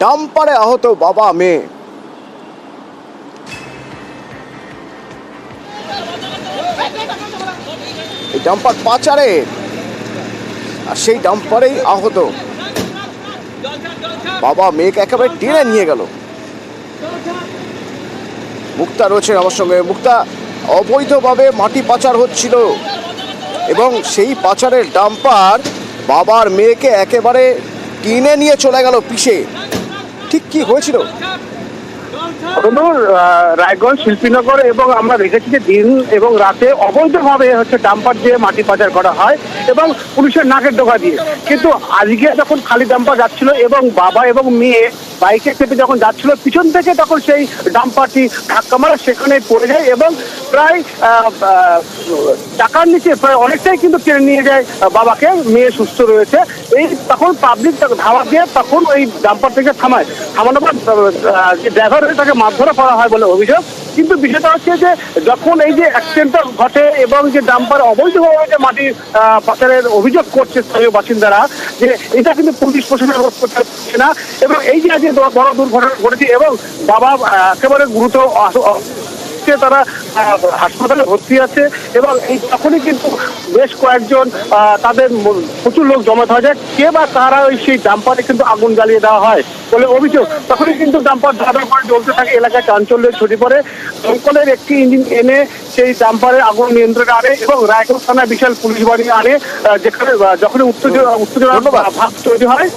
ডাম্পারে আহত বাবা মেয়ে। এই ডাম্পার পাচারে, আর সেই ডাম্পারেই আহত বাবা মেয়েকে একেবারে টেনে নিয়ে গেল। মুক্তা রয়েছে আমার সঙ্গে। মুক্তা, অবৈধভাবে মাটি পাচার হচ্ছিল এবং সেই পাচারের ডাম্পার বাবার মেয়েকে একেবারে টেনে নিয়ে চলে গেল পিষে। ঠিক কি হয়েছিল? রায়গঞ্জ শিল্পীনগর এবং আমরা দেখেছি যে দিন এবং রাতে অবৈধভাবে ডাম্পার দিয়ে মাটি পাচার করা হয় এবং পুলিশের নাকের ডোকা দিয়ে। কিন্তু আজকে যখন খালি ডাম্পার যাচ্ছিল এবং বাবা এবং মেয়ে বাইকে চেপে যখন যাচ্ছিল, পিছন থেকে তখন সেই ডাম্পারটি ধাক্কা মারা সেখানে পড়ে যায় এবং প্রায় টাকার নিচে প্রায় অনেকটাই কিন্তু টেনে নিয়ে যায় বাবাকে। মেয়ে সুস্থ রয়েছে। এই তখন পাবলিক ধাওয়া দিয়ে তখন ওই ডাম্পার থেকে থামানোর পর যে ড্রাইভার তাকে মারধর করা হয় বলে অভিযোগ। কিন্তু বিষয়টা হচ্ছে যে যখন এই যে অ্যাক্সিডেন্টটা ঘটে এবং যে ডাম্পার অবৈধভাবে যে মাটি পাচারের অভিযোগ করছে স্থানীয় বাসিন্দারা, যে এটা কিন্তু পুলিশ প্রশাসন রোধ করতে পারছে না এবং এই যে আজকে বড় দুর্ঘটনা ঘটেছে এবং বাবা একেবারে গুরুতর তারা হাসপাতালে ভর্তি আছে এবং এই তখনই কিন্তু বেশ কয়েকজন তাদের প্রচুর লোক জমায়েত হয়ে যায়। কে বা তারা ওই সেই ডাম্পারে কিন্তু আগুন জ্বালিয়ে দেওয়া হয় বলে অভিযোগ। তখনই কিন্তু ডাম্পার ধাঁধা করে জ্বলতে থাকে, এলাকায় চাঞ্চল্য ছড়িয়ে পড়ে। দমকলের একটি ইঞ্জিন এনে সেই ডাম্পারে আগুন নিয়ন্ত্রণে আনে এবং রায়গঞ্জ থানায় বিশাল পুলিশ বাহিনী আনে, যেখানে যখন উত্তেজনা ভাব তৈরি হয়